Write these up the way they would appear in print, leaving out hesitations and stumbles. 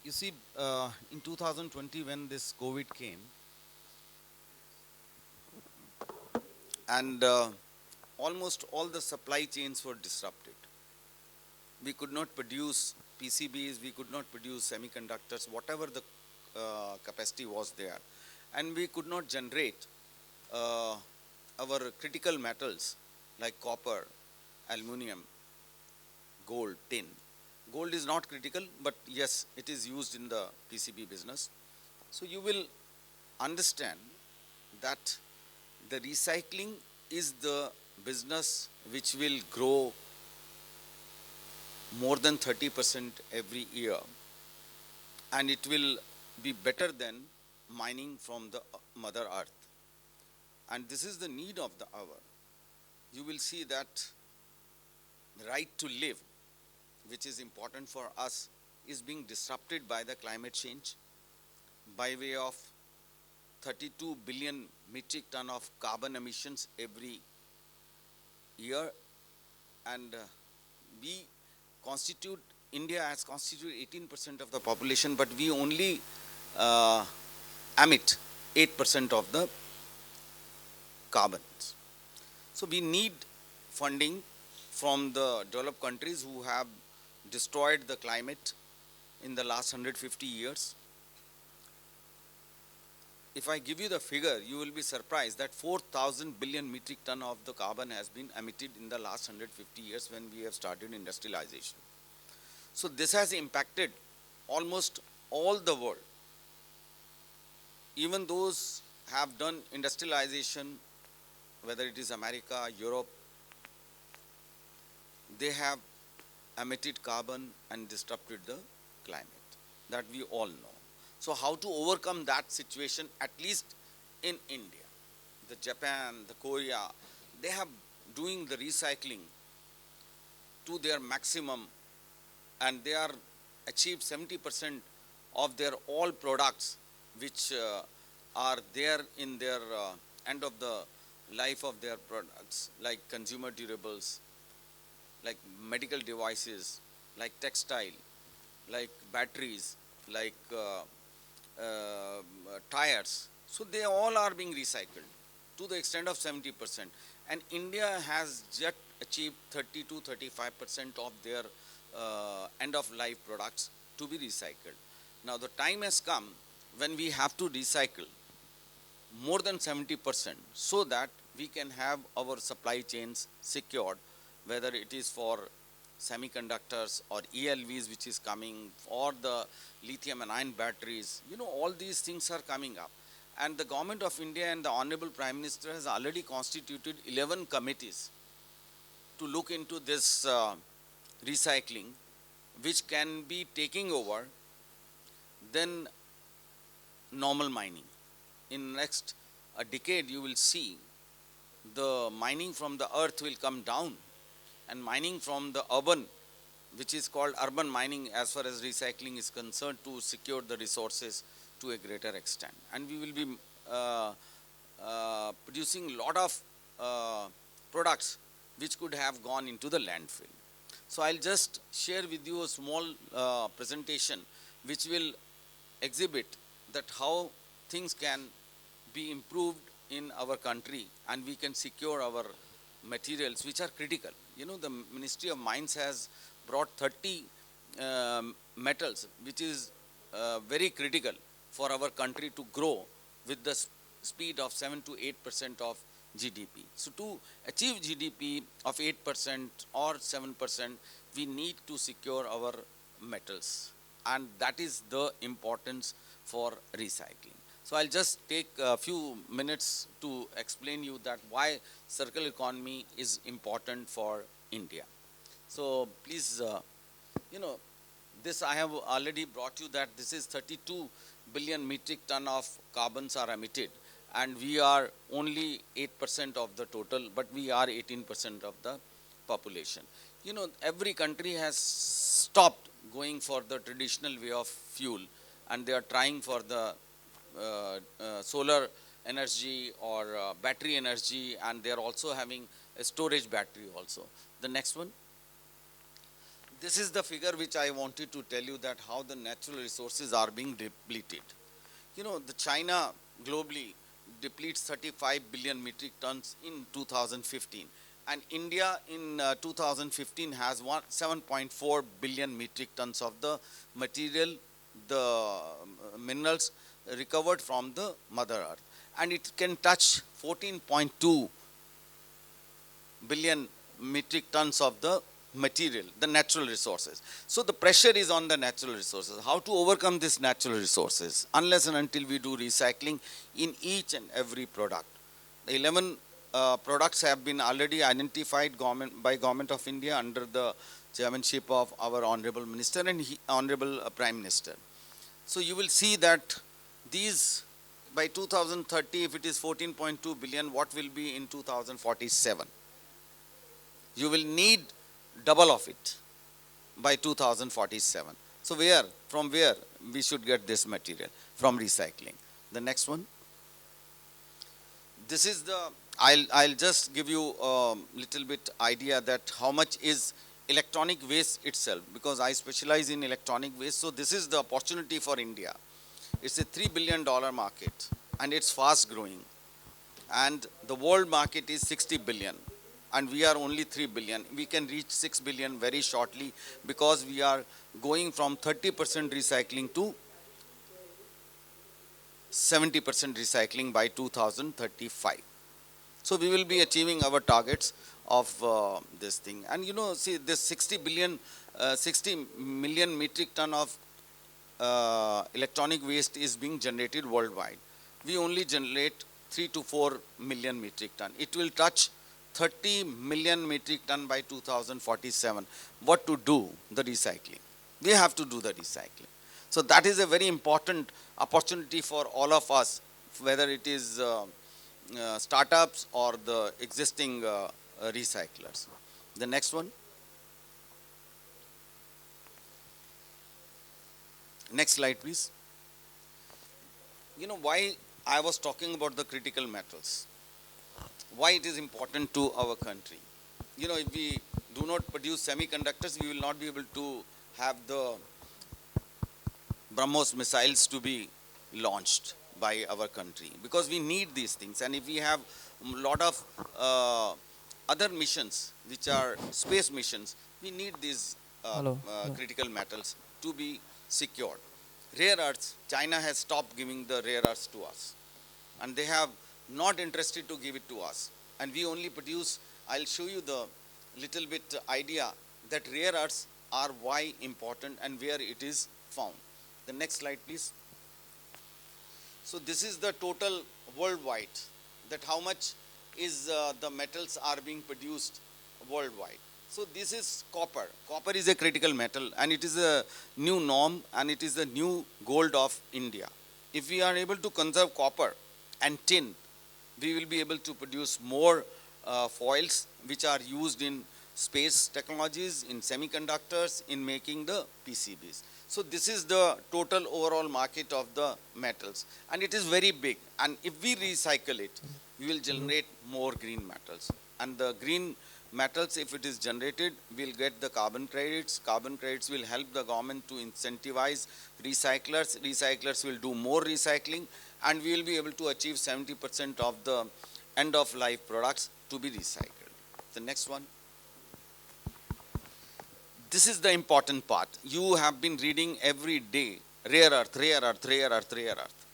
You see, in 2020 when this COVID came, and almost all the supply chains were disrupted. We could not produce PCBs, we could not produce semiconductors, whatever the capacity was there. And we could not generate uh, our critical metals like copper, aluminum, gold, tin. Gold is not critical, but yes, it is used in the PCB business. So you will understand that the recycling is the business which will grow more than 30% every year, and it will be better than mining from the mother earth. And this is the need of the hour. You will see that the right to live, which is important for us, is being disrupted by the climate change by way of 32 billion metric ton of carbon emissions every year. And we constitute, India has constituted 18% of the population, but we only uh, emit 8% of the carbons. So we need funding from the developed countries who have destroyed the climate in the last 150 years. If I give you the figure, you will be surprised that 4,000 billion metric ton of the carbon has been emitted in the last 150 years when we have started industrialization. So this has impacted almost all the world. Even those have done industrialization, whether it is America, Europe, they have emitted carbon and disrupted the climate. That we all know. So how to overcome that situation, at least in India? The Japan, the Korea, they have doing the recycling to their maximum, and they are achieved 70% of their all products which are there in their end of the life of their products, like consumer durables, like medical devices, like textile, like batteries, like tires. So they all are being recycled to the extent of 70%. And India has just achieved 30 to 35% of their end of life products to be recycled. Now the time has come when we have to recycle more than 70% so that we can have our supply chains secured, whether it is for semiconductors or ELVs which is coming, or the lithium and ion batteries. All these things are coming up. And the government of India and the Honorable Prime Minister has already constituted 11 committees to look into this recycling, which can be taking over then normal mining. In next a decade, you will see the mining from the earth will come down, and mining from the urban, which is called urban mining as far as recycling is concerned, to secure the resources to a greater extent. And we will be producing a lot of products which could have gone into the landfill. So I'll just share with you a small presentation which will exhibit that how things can be improved in our country, and we can secure our materials which are critical. The Ministry of Mines has brought 30 metals which is very critical for our country to grow with the speed of 7 to 8% of GDP. So to achieve GDP of 8% or 7%, we need to secure our metals, and that is the importance for recycling. So I'll just take a few minutes to explain you that why circular economy is important for India. So please, this I have already brought you that this is 32 billion metric ton of carbons are emitted, and we are only 8% of the total, but we are 18% of the population. Every country has stopped going for the traditional way of fuel, and they are trying for the solar energy or battery energy, and they are also having a storage battery also. The next one. This is the figure which I wanted to tell you, that how the natural resources are being depleted. You know, the China globally depletes 35 billion metric tons in 2015, and India in 2015 has 7.4 billion metric tons of the material, the minerals recovered from the Mother Earth, and it can touch 14.2 billion metric tons of the material, the natural resources. So the pressure is on the natural resources. How to overcome this natural resources? Unless and until we do recycling in each and every product. The 11 products have been already identified by Government of India under the chairmanship of our Honorable Minister and Honorable Prime Minister. So you will see that these, by 2030, if it is 14.2 billion, what will be in 2047? You will need double of it by 2047. So from where we should get this material? From recycling. The next one. This is the, I'll just give you a little bit idea that how much is electronic waste itself, because I specialize in electronic waste. So this is the opportunity for India. It's a $3 billion market, and it's fast growing. And the world market is 60 billion. And we are only 3 billion. We can reach 6 billion very shortly, because we are going from 30% recycling to 70% recycling by 2035. So we will be achieving our targets of this thing. And you know, see, this 60 million metric ton of electronic waste is being generated worldwide. We only generate 3 to 4 million metric ton. It will touch 30 million metric ton by 2047. What to do? The recycling. We have to do the recycling. So that is a very important opportunity for all of us, whether it is startups or the existing recyclers. The next one. Next slide, please. You know why I was talking about the critical metals? Why it is important to our country? You know, if we do not produce semiconductors, we will not be able to have the BrahMos missiles to be launched by our country, because we need these things. And if we have a lot of other missions, which are space missions, we need these critical metals to be secured. Rare earths, China has stopped giving the rare earths to us, and they have not interested to give it to us. And we only produce, I'll show you the little bit idea that rare earths are why important and where it is found. The next slide, please. So this is the total worldwide, that how much is the metals are being produced worldwide. So this is copper. Copper is a critical metal, and it is a new norm, and it is the new gold of India. If we are able to conserve copper and tin, we will be able to produce more foils, which are used in space technologies, in semiconductors, in making the PCBs. So this is the total overall market of the metals, and it is very big. And if we recycle it, we will generate more green metals. And the green metals, if it is generated, we'll get the carbon credits. Carbon credits will help the government to incentivize recyclers. Recyclers will do more recycling, and we will be able to achieve 70% of the end-of-life products to be recycled. The next one. This is the important part. You have been reading every day, rare earth, rare earth, rare earth, rare earth.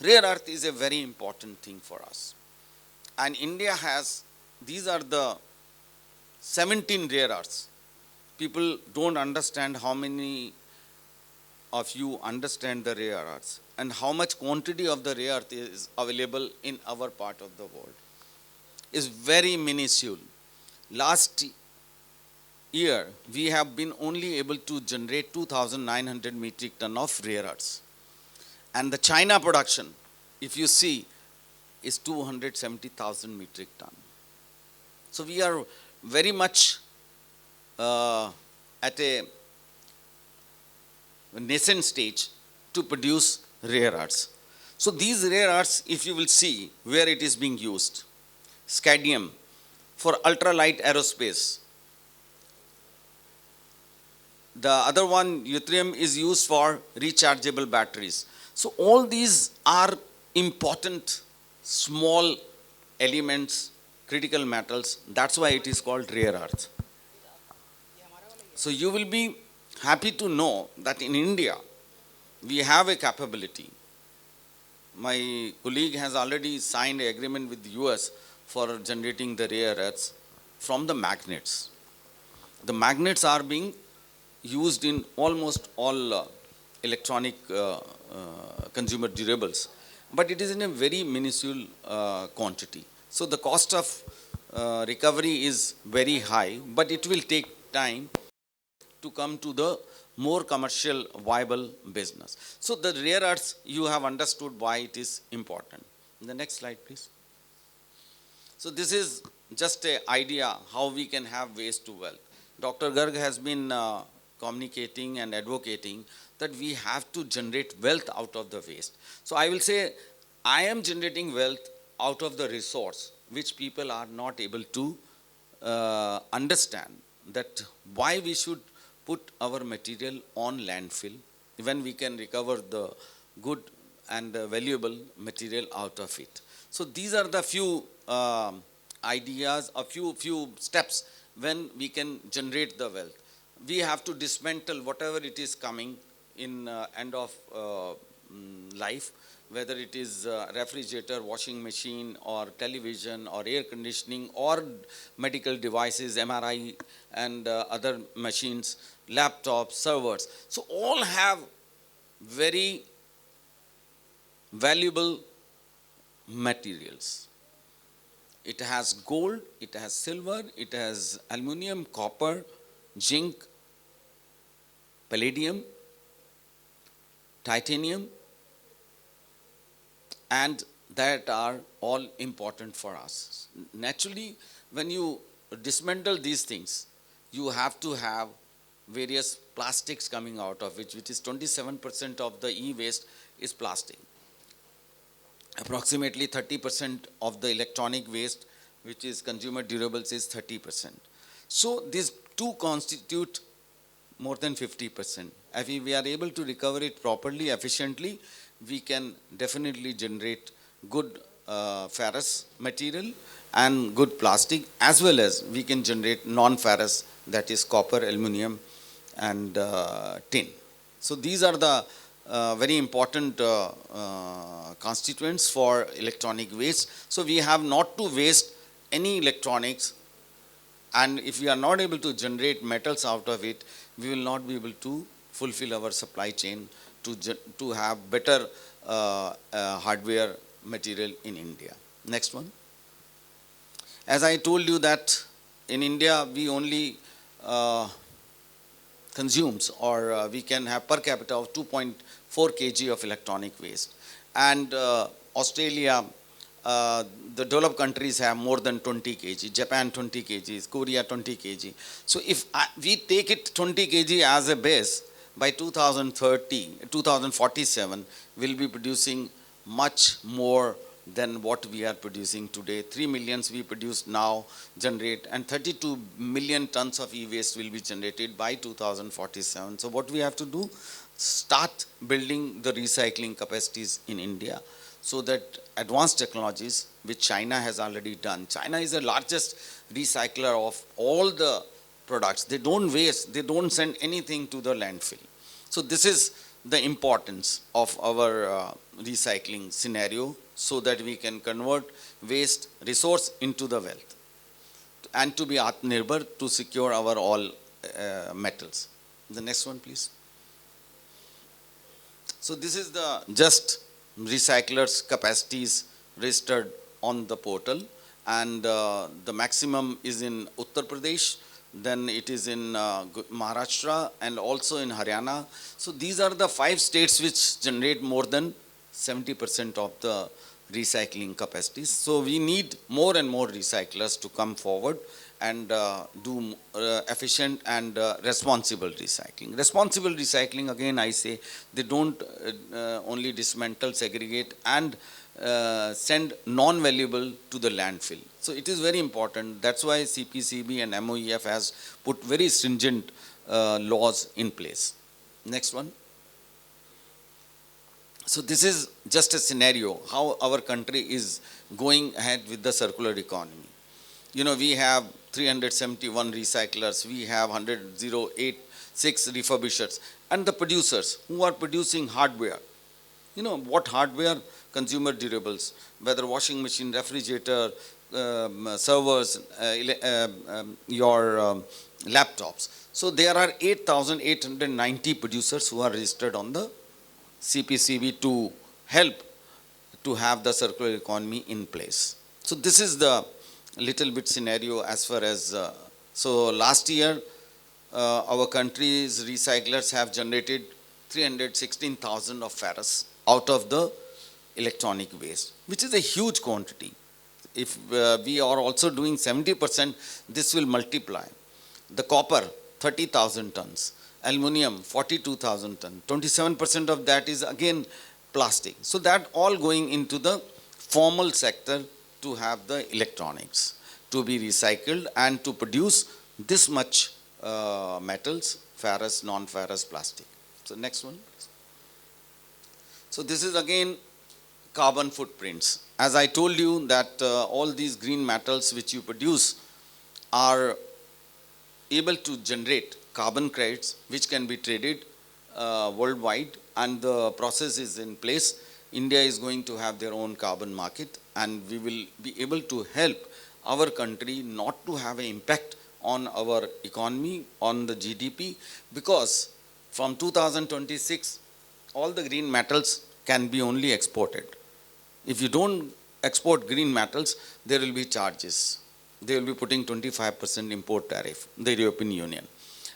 Rare earth is a very important thing for us. And India has, these are the 17 rare earths. People don't understand how many of you understand the rare earths and how much quantity of the rare earth is available in our part of the world. Is very minuscule. Last year, we have been only able to generate 2,900 metric ton of rare earths. And the China production, if you see, is 270,000 metric ton. So we are very much at a nascent stage to produce rare earths. So these rare earths, if you will see where it is being used, scandium for ultralight aerospace, The other one, yttrium, is used for rechargeable batteries. So all these are important small elements, critical metals. That's why it is called rare earth. So you will be happy to know that in India, we have a capability. My colleague has already signed an agreement with the US for generating the rare earths from the magnets. The magnets are being used in almost all electronic consumer durables, but it is in a very minuscule quantity. So the cost of recovery is very high, but it will take time to come to the more commercial viable business. So the rare earths, you have understood why it is important. The next slide, please. So this is just an idea how we can have waste to wealth. Dr. Garg has been communicating and advocating that we have to generate wealth out of the waste. So I will say, I am generating wealth out of the resource, which people are not able to understand, that why we should put our material on landfill when we can recover the good and valuable material out of it. So these are the few ideas, a few steps when we can generate the wealth. We have to dismantle whatever it is coming in end of life, whether it is refrigerator, washing machine, or television, or air conditioning, or medical devices, MRI, and other machines, laptops, servers. So all have very valuable materials. It has gold, it has silver, it has aluminum, copper, zinc, palladium, titanium, and that are all important for us. Naturally, when you dismantle these things, you have to have various plastics coming out of which is 27% of the e-waste is plastic. Approximately 30% of the electronic waste, which is consumer durables, is 30%. So these two constitute more than 50%. If we are able to recover it properly, efficiently, we can definitely generate good ferrous material and good plastic, as well as we can generate non-ferrous, that is copper, aluminum, and tin. So these are the very important constituents for electronic waste. So we have not to waste any electronics, and if we are not able to generate metals out of it, we will not be able to fulfill our supply chain to have better hardware material in India. Next one. As I told you that in India we only consumes, or we can have per capita of 2.4 kg of electronic waste. And Australia, the developed countries have more than 20 kg, Japan 20 kg, Korea 20 kg. So if we take it 20 kg as a base, by 2047, we'll be producing much more than what we are producing today. 3 millions we produce now, generate, and 32 million tons of e-waste will be generated by 2047. So what we have to do? Start building the recycling capacities in India, so that advanced technologies, which China has already done. China is the largest recycler of all the products. They don't waste, they don't send anything to the landfill. So this is the importance of our recycling scenario, so that we can convert waste resource into the wealth, and to be Atmanirbhar, to secure our all metals. The next one, please. So this is the just recyclers capacities registered on the portal, and the maximum is in Uttar Pradesh, then it is in Maharashtra, and also in Haryana. So these are the 5 states which generate more than 70% of the recycling capacities. So we need more and more recyclers to come forward and do efficient and responsible recycling. Responsible recycling, again I say, they don't only dismantle, segregate, and send non-valuable to the landfill. So it is very important. That's why CPCB and MOEF has put very stringent laws in place. Next one. So this is just a scenario how our country is going ahead with the circular economy. You know, we have 371 recyclers, we have 100,086 refurbishers, and the producers who are producing hardware. You know, what hardware? Consumer durables, whether washing machine, refrigerator, servers, your laptops. So there are 8,890 producers who are registered on the CPCB to help to have the circular economy in place. So this is the little bit scenario as far as, so last year our country's recyclers have generated 316,000 of ferrous out of the electronic waste, which is a huge quantity. If we are also doing 70%, this will multiply. The copper, 30,000 tons. Aluminium, 42,000 tons. 27% of that is again plastic. So that all going into the formal sector to have the electronics to be recycled and to produce this much metals, ferrous, non-ferrous, plastic. So next one. So this is again carbon footprints. As I told you that all these green metals which you produce are able to generate carbon credits which can be traded worldwide, and the process is in place. India is going to have their own carbon market, and we will be able to help our country not to have an impact on our economy, on the GDP, because from 2026 all the green metals can be only exported. If you don't export green metals, there will be charges. They will be putting 25% import tariff, the European Union.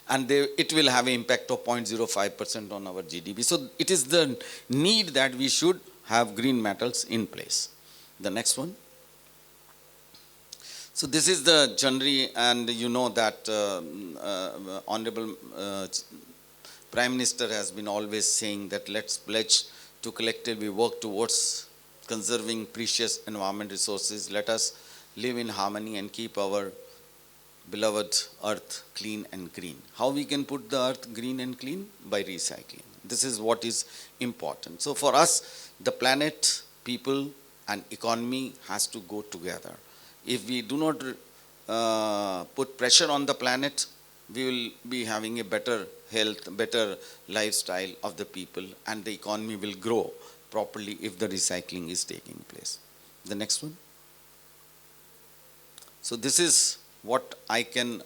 And it will have an impact of 0.05% on our GDP. So it is the need that we should have green metals in place. The next one. So this is the January, and you know that Honorable Prime Minister has been always saying that let's pledge to collectively work towards conserving precious environment resources. Let us live in harmony and keep our beloved earth clean and green. How we can put the earth green and clean? By recycling. This is what is important. So for us, the planet, people and economy has to go together. If we do not put pressure on the planet, we will be having a better health, better lifestyle of the people, and the economy will grow properly if the recycling is taking place. The next one. So this is what I can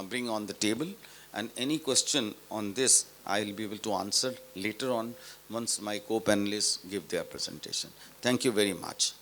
bring on the table, and any question on this I will be able to answer later on once my co-panelists give their presentation. Thank you very much.